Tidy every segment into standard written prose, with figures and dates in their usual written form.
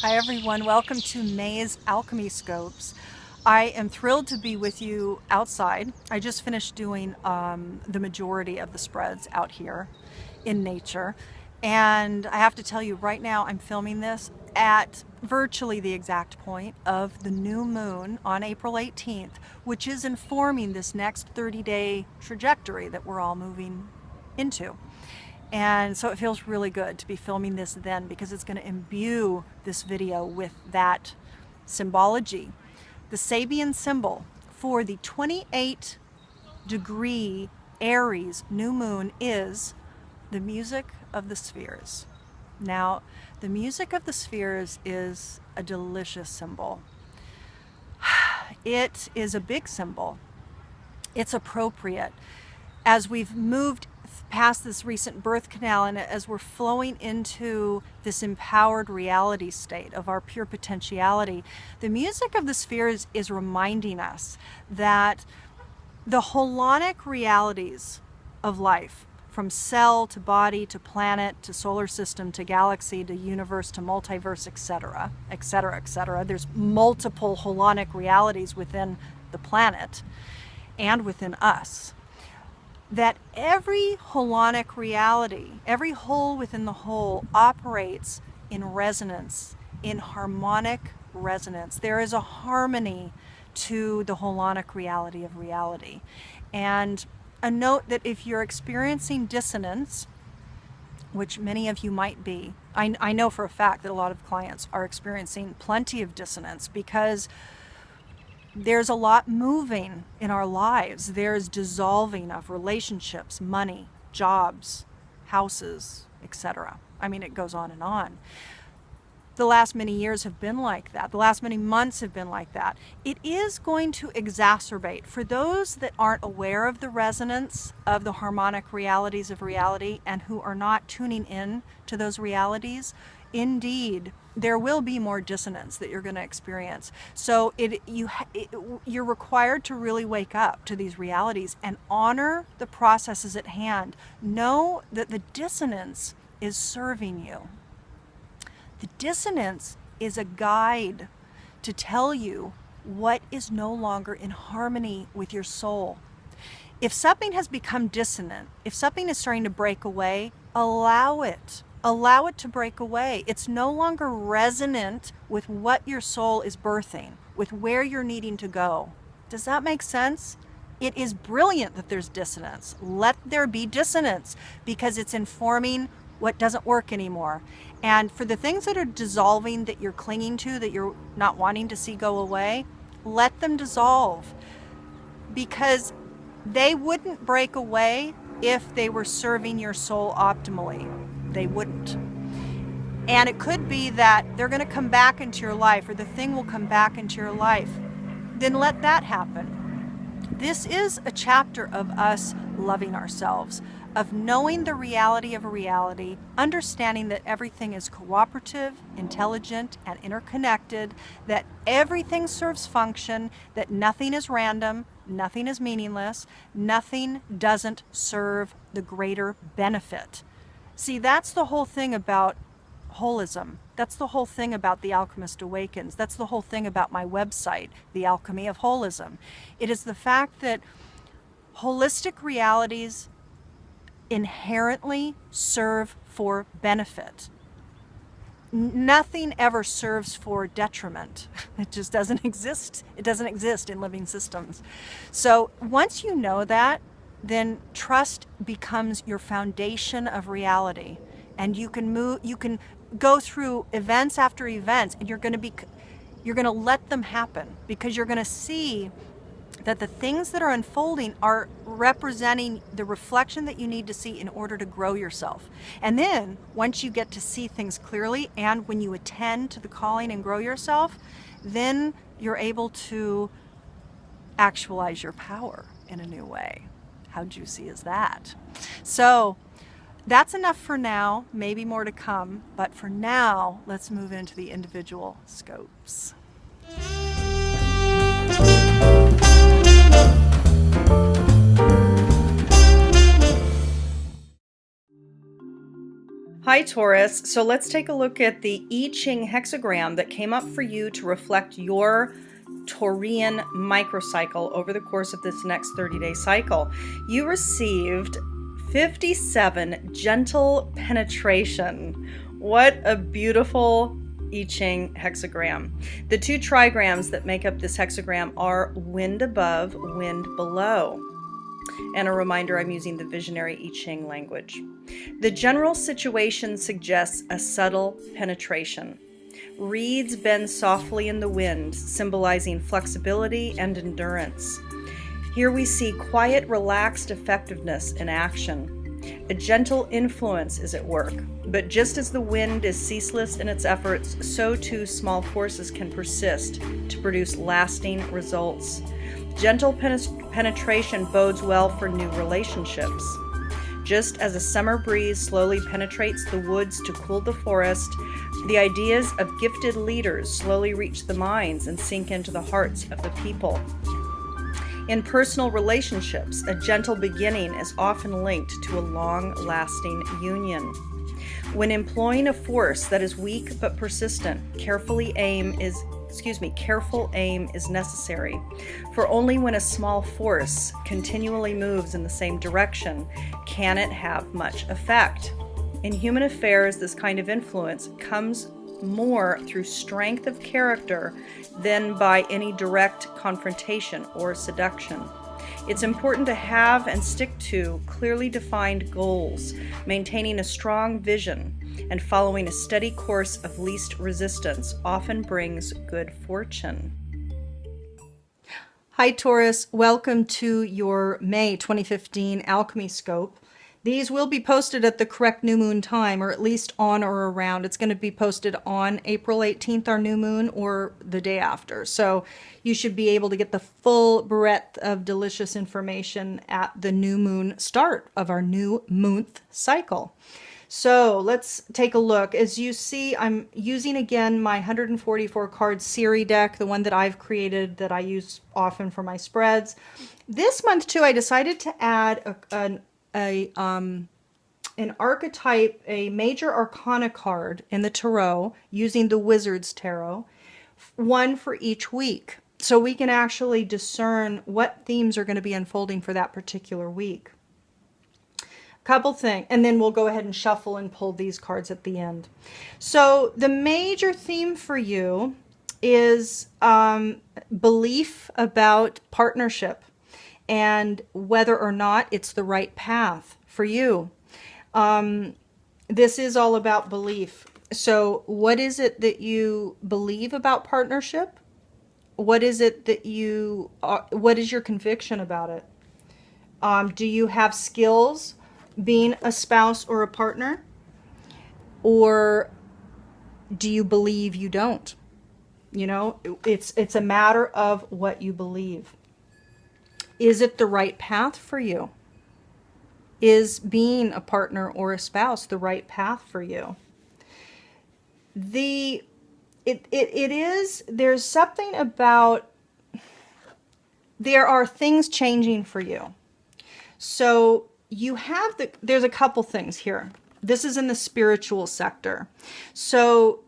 Hi everyone, welcome to May's Alchemy Scopes. I am thrilled to be with you outside. I just finished doing the majority of the spreads out here in nature. And I have to tell you right now, I'm filming this at virtually the exact point of the new moon on April 18th, which is informing this next 30-day trajectory that we're all moving into. And so it feels really good to be filming this then, because it's going to imbue this video with that symbology. The Sabian symbol for the 28-degree Aries new moon is the music of the spheres. Now, the music of the spheres is a delicious symbol. It is a big symbol. It's appropriate. As we've moved past this recent birth canal and as we're flowing into this empowered reality state of our pure potentiality, the music of the spheres is reminding us that the holonic realities of life, from cell to body to planet to solar system to galaxy to universe to multiverse, etc., etc., etc. There's multiple holonic realities within the planet and within us. That every holonic reality, every whole within the whole, operates in resonance, in harmonic resonance. There is a harmony to the holonic reality of reality. And a note that if you're experiencing dissonance, which many of you might be, I know for a fact that a lot of clients are experiencing plenty of dissonance because there's a lot moving in our lives. There's dissolving of relationships, money, jobs, houses, etc. I mean, it goes on and on. The last many years have been like that. The last many months have been like that. It is going to exacerbate. For those that aren't aware of the resonance of the harmonic realities of reality and who are not tuning in to those realities, indeed, there will be more dissonance that you're going to experience. So you're required to really wake up to these realities and honor the processes at hand. Know that the dissonance is serving you. The dissonance is a guide to tell you what is no longer in harmony with your soul. If something has become dissonant, if something is starting to break away, allow it. Allow it to break away. It's no longer resonant with what your soul is birthing, with where you're needing to go. Does that make sense? It is brilliant that there's dissonance. Let there be dissonance because it's informing what doesn't work anymore. And for the things that are dissolving, that you're clinging to, that you're not wanting to see go away, let them dissolve, because they wouldn't break away if they were serving your soul optimally. They wouldn't. And it could be that they're going to come back into your life, or the thing will come back into your life. Then let that happen. This is a chapter of us loving ourselves, of knowing the reality of a reality, understanding that everything is cooperative, intelligent, and interconnected, that everything serves function, that nothing is random, nothing is meaningless, nothing doesn't serve the greater benefit. See, that's the whole thing about holism. That's the whole thing about The Alchemist Awakens. That's the whole thing about my website, The Alchemy of Holism. It is the fact that holistic realities inherently serve for benefit. Nothing ever serves for detriment. It just doesn't exist. It doesn't exist in living systems. So once you know that, then trust becomes your foundation of reality, and you can go through events after events, and you're going to let them happen, because you're going to see that the things that are unfolding are representing the reflection that you need to see in order to grow yourself. And then once you get to see things clearly, and when you attend to the calling and grow yourself, then you're able to actualize your power in a new way. How juicy is that? So that's enough for now, maybe more to come, but for now, let's move into the individual scopes. Hi Taurus, so let's take a look at the I Ching hexagram that came up for you to reflect your Taurian microcycle over the course of this next 30-day cycle. You received 57 gentle penetration. What a beautiful I Ching hexagram. The two trigrams that make up this hexagram are wind above, wind below. And a reminder, I'm using the visionary I Ching language. The general situation suggests a subtle penetration. Reeds bend softly in the wind, symbolizing flexibility and endurance. Here we see quiet, relaxed effectiveness in action. A gentle influence is at work, but just as the wind is ceaseless in its efforts, so too small forces can persist to produce lasting results. Gentle penetration bodes well for new relationships. Just as a summer breeze slowly penetrates the woods to cool the forest, the ideas of gifted leaders slowly reach the minds and sink into the hearts of the people. In personal relationships, a gentle beginning is often linked to a long-lasting union. When employing a force that is weak but persistent, careful aim is necessary, for only when a small force continually moves in the same direction can it have much effect. In human affairs, this kind of influence comes more through strength of character than by any direct confrontation or seduction. It's important to have and stick to clearly defined goals, maintaining a strong vision, and following a steady course of least resistance often brings good fortune. Hi Taurus, welcome to your May 2015 Alchemy Scope. These will be posted at the correct new moon time, or at least on or around. It's going to be posted on April 18th, our new moon, or the day after. So you should be able to get the full breadth of delicious information at the new moon start of our new month cycle. So let's take a look. As you see, I'm using again my 144 card series deck, the one that I've created that I use often for my spreads. This month too, I decided to add an archetype, a major arcana card in the tarot using the Wizard's Tarot, one for each week. So we can actually discern what themes are going to be unfolding for that particular week. Couple things, and then we'll go ahead and shuffle and pull these cards at the end. So the major theme for you is belief about partnership and whether or not it's the right path for you. This is all about belief. So what is it that you believe about partnership? What is it that what is your conviction about it? Do you have skills being a spouse or a partner? Or do you believe you don't? You know, it's a matter of what you believe. Is it the right path for you? Is being a partner or a spouse the right path for you? There's something about, there are things changing for you. So you have there's a couple things here. This is in the spiritual sector. So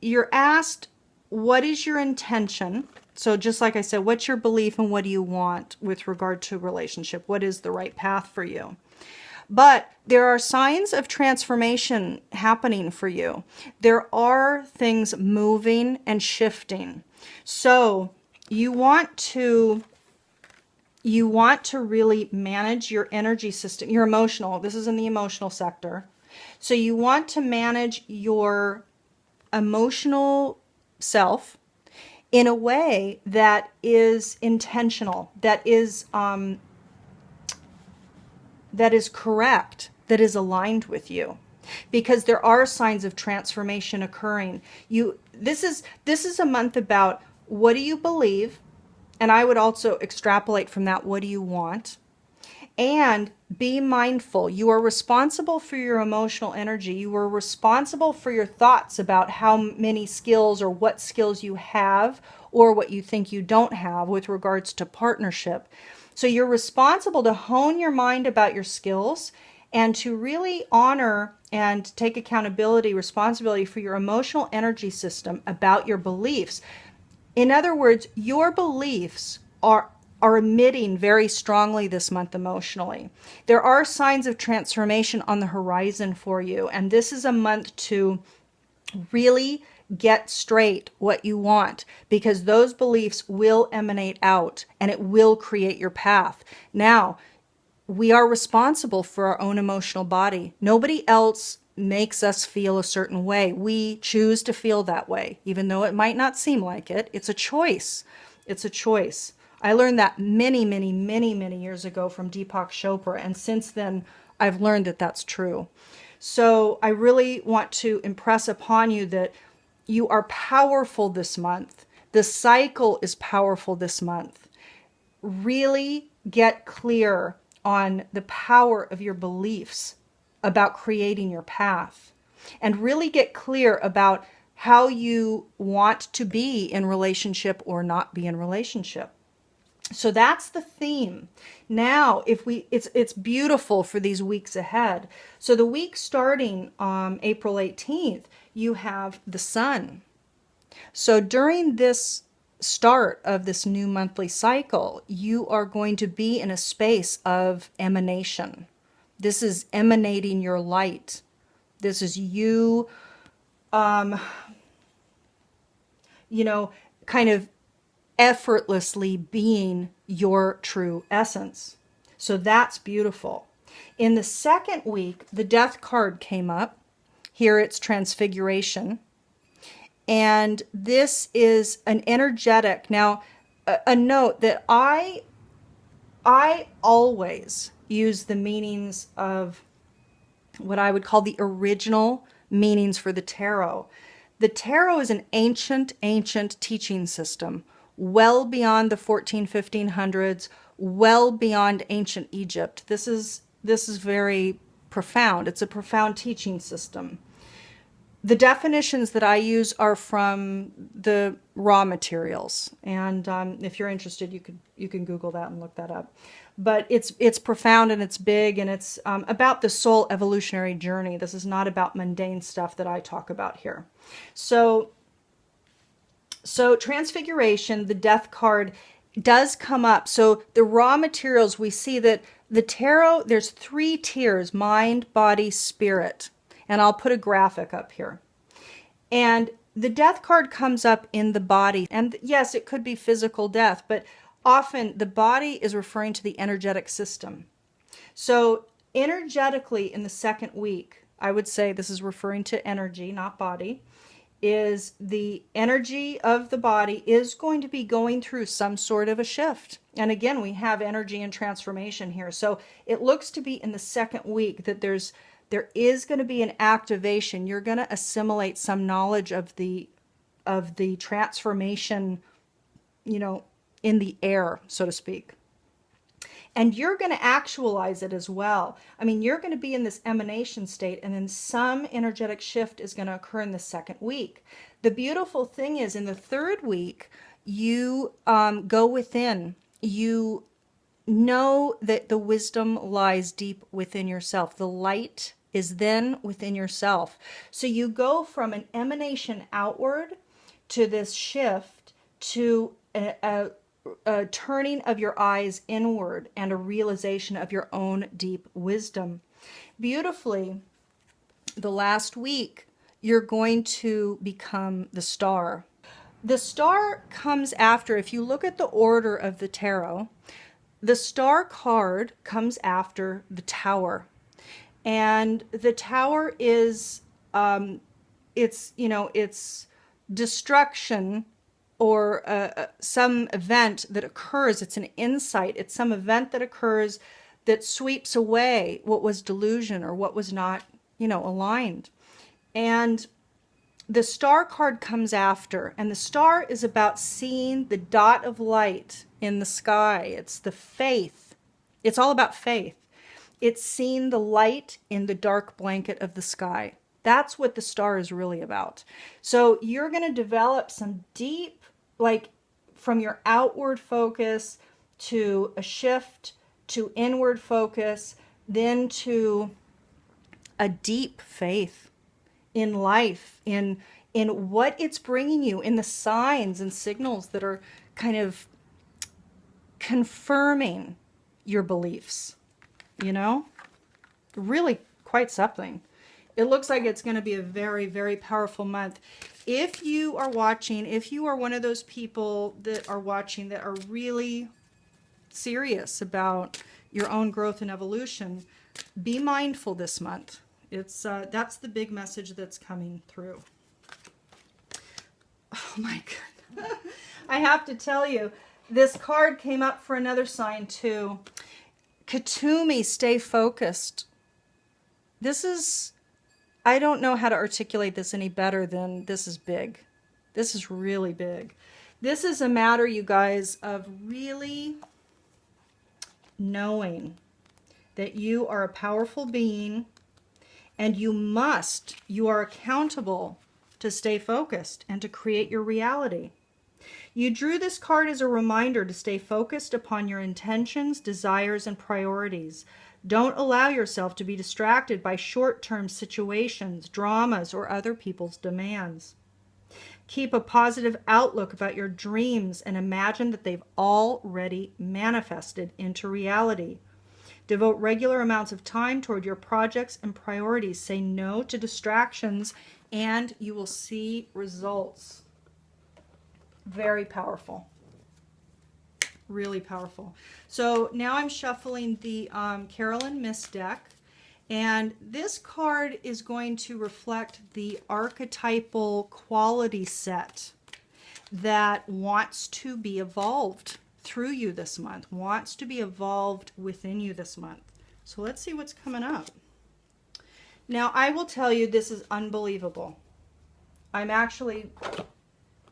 you're asked, what is your intention? So just like I said, what's your belief and what do you want with regard to relationship? What is the right path for you? But there are signs of transformation happening for you. There are things moving and shifting. So you want to really manage your energy system, your emotional. This is in the emotional sector. So you want to manage your emotional self in a way that is intentional, that is correct, that is aligned with you, because there are signs of transformation occurring. This is a month about what do you believe, and I would also extrapolate from that, what do you want? And be mindful. You are responsible for your emotional energy. You are responsible for your thoughts about how many skills or what skills you have or what you think you don't have with regards to partnership. So you're responsible to hone your mind about your skills and to really honor and take accountability, responsibility for your emotional energy system about your beliefs. In other words, your beliefs are emitting very strongly this month emotionally. There are signs of transformation on the horizon for you, and this is a month to really get straight what you want, because those beliefs will emanate out and it will create your path. Now, we are responsible for our own emotional body. Nobody else makes us feel a certain way. We choose to feel that way, even though it might not seem like it. It's a choice. It's a choice. I learned that many, many, many, many years ago from Deepak Chopra, and since then I've learned that that's true. So I really want to impress upon you that you are powerful this month. The cycle is powerful this month. Really get clear on the power of your beliefs about creating your path, and really get clear about how you want to be in relationship or not be in relationship. So that's the theme. Now, it's beautiful for these weeks ahead. So the week starting April 18th, you have the sun. So during this start of this new monthly cycle, you are going to be in a space of emanation. This is emanating your light. This is you, kind of effortlessly being your true essence. So that's beautiful. In the second week, the death card came up. Here it's transfiguration. And this is an energetic. Now, a note that I always use the meanings of what I would call the original meanings for the tarot. The tarot is an ancient teaching system, well beyond the 1500s, well beyond ancient Egypt. This is very profound. It's a profound teaching system. The definitions that I use are from the raw materials, and if you're interested, you can Google that and look that up. But it's profound and it's big, and it's about the soul evolutionary journey. This is not about mundane stuff that I talk about here. So transfiguration, the death card, does come up. So the raw materials, we see that the tarot, there's 3 tiers: mind, body, spirit. And I'll put a graphic up here. And the death card comes up in the body. And yes, it could be physical death, but often the body is referring to the energetic system. So energetically in the second week, I would say this is referring to energy, not body, is the energy of the body is going to be going through some sort of a shift. And again, we have energy and transformation here. So it looks to be in the second week that there is going to be an activation. You're going to assimilate some knowledge of the transformation, in the air, so to speak. And you're going to actualize it as well. I mean, you're going to be in this emanation state, and then some energetic shift is going to occur in the second week. The beautiful thing is, in the third week, you go within. You know that the wisdom lies deep within yourself. The light is then within yourself. So you go from an emanation outward to this shift to a turning of your eyes inward and a realization of your own deep wisdom. Beautifully, the last week, you're going to become the star. The star comes after, if you look at the order of the tarot, the star card comes after the tower. And the tower is, it's destruction, or some event that occurs. It's an insight. It's some event that occurs that sweeps away what was delusion or what was not, aligned. And the star card comes after, and the star is about seeing the dot of light in the sky. It's the faith. It's all about faith. It's seeing the light in the dark blanket of the sky. That's what the star is really about. So you're going to develop some deep, from your outward focus to a shift to inward focus, then to a deep faith in life, in what it's bringing you, in the signs and signals that are kind of confirming your beliefs, you know? Really quite something. It looks like it's going to be a very, very powerful month. If you are watching, if you are one of those people that are watching that are really serious about your own growth and evolution, be mindful this month. It's that's the big message that's coming through. Oh my God. I have to tell you, this card came up for another sign too. Katumi, stay focused. This is, I don't know how to articulate this any better than this is big. This is really big. This is a matter, you guys, of really knowing that you are a powerful being and you are accountable to stay focused and to create your reality. You drew this card as a reminder to stay focused upon your intentions, desires, and priorities. Don't allow yourself to be distracted by short-term situations, dramas, or other people's demands. Keep a positive outlook about your dreams and imagine that they've already manifested into reality. Devote regular amounts of time toward your projects and priorities. Say no to distractions and you will see results. Very powerful. Really powerful. So now I'm shuffling the Carolyn Miss deck, and this card is going to reflect the archetypal quality set that wants to be evolved through you this month, wants to be evolved within you this month. So let's see what's coming up. Now I will tell you, this is unbelievable.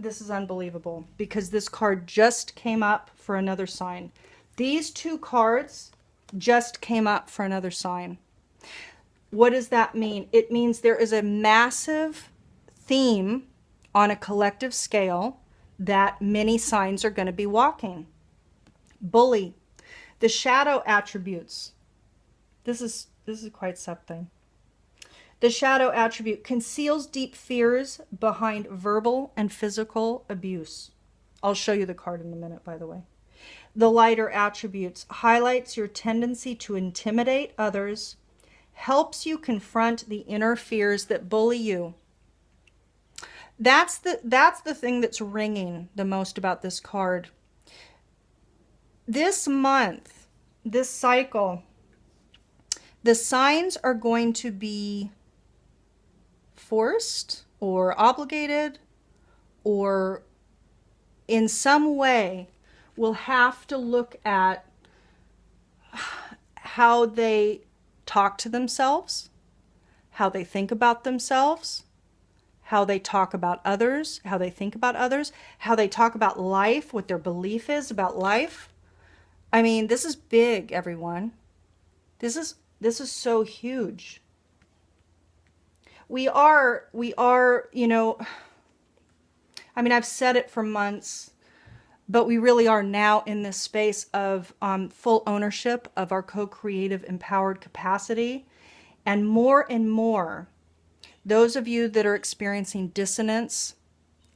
This is unbelievable because this card just came up for another sign. These two cards just came up for another sign. What does that mean? It means there is a massive theme on a collective scale that many signs are going to be walking. Bully. The shadow attributes. This is quite something. The shadow attribute conceals deep fears behind verbal and physical abuse. I'll show you the card in a minute, by the way. The lighter attributes highlights your tendency to intimidate others, helps you confront the inner fears that bully you. That's the thing that's ringing the most about this card. This month, this cycle, the signs are going to be forced or obligated or in some way will have to look at how they talk to themselves, how they think about themselves, how they talk about others, how they think about others, how they talk about life, what their belief is about life. I mean, this is big, everyone. This is so huge. We are, you know, I mean, I've said it for months, but we really are now in this space of full ownership of our co-creative empowered capacity. And more, those of you that are experiencing dissonance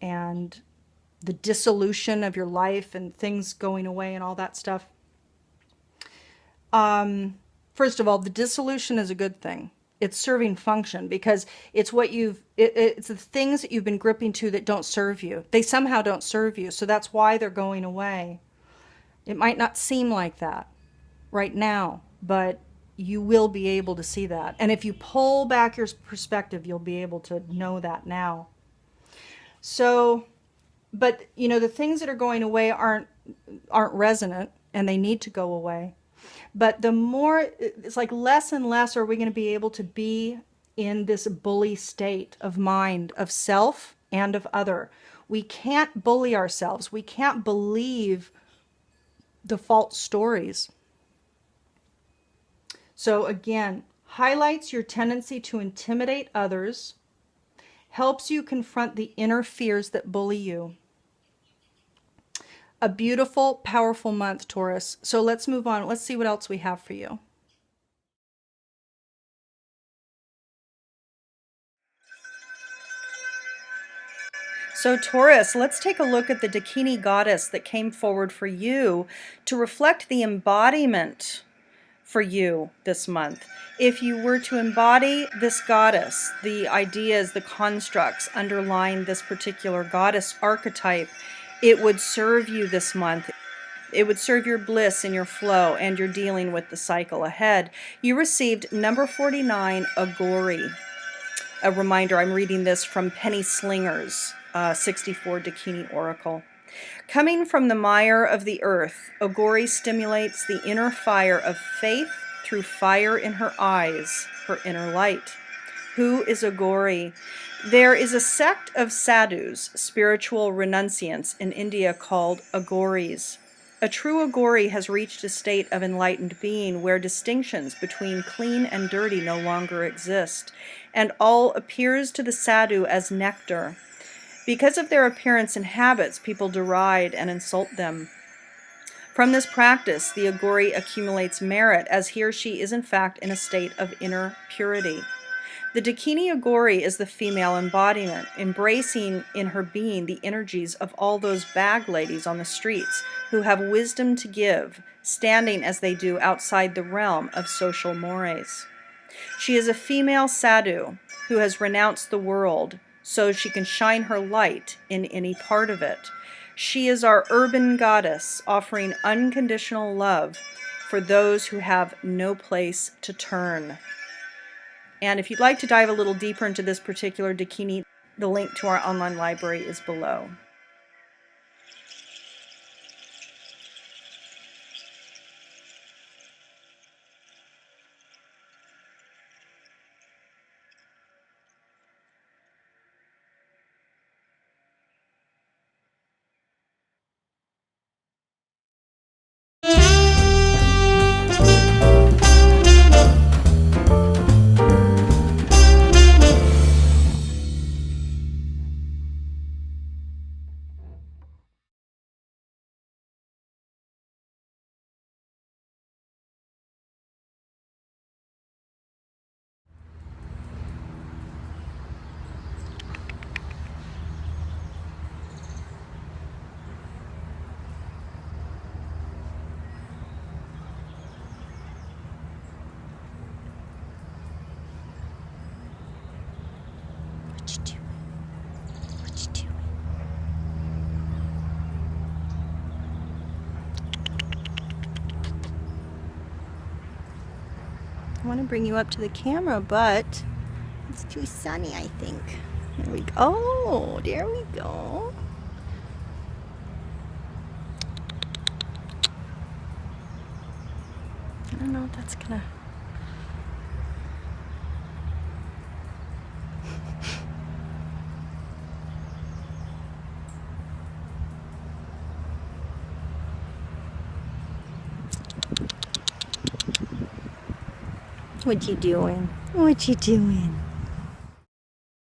and the dissolution of your life and things going away and all that stuff. First of all, the dissolution is a good thing. It's serving function because it's what it's the things that you've been gripping to that don't serve you. They somehow don't serve you. So that's why they're going away. It might not seem like that right now, but you will be able to see that. And if you pull back your perspective, you'll be able to know that now. So, but you know, the things that are going away aren't resonant and they need to go away. But the more, it's like less and less are we going to be able to be in this bully state of mind, of self and of other. We can't bully ourselves. We can't believe the false stories. So again, highlights your tendency to intimidate others, helps you confront the inner fears that bully you. A beautiful, powerful month, Taurus. So let's move on. Let's see what else we have for you. So Taurus, let's take a look at the Dakini goddess that came forward for you to reflect the embodiment for you this month. If you were to embody this goddess, the ideas, the constructs underlying this particular goddess archetype, it would serve you this month. It would serve your bliss and your flow and your dealing with the cycle ahead. You received number 49, Agori. A reminder, I'm reading this from Penny Slinger's 64 Dakini Oracle. Coming from the mire of the earth, Agori stimulates the inner fire of faith through fire in her eyes, her inner light. Who is Agori? There is a sect of sadhus, spiritual renunciants in India called Agoris. A true Agori has reached a state of enlightened being where distinctions between clean and dirty no longer exist, and all appears to the sadhu as nectar. Because of their appearance and habits, people deride and insult them. From this practice, the Agori accumulates merit as he or she is in fact in a state of inner purity. The Dakini Agori is the female embodiment, embracing in her being the energies of all those bag ladies on the streets who have wisdom to give, standing as they do outside the realm of social mores. She is a female sadhu who has renounced the world so she can shine her light in any part of it. She is our urban goddess, offering unconditional love for those who have no place to turn. And if you'd like to dive a little deeper into this particular Dakini, the link to our online library is below. I want to bring you up to the camera, but it's too sunny, I think. There we go. Oh, there we go. I don't know if that's gonna... What you doing? What you doing?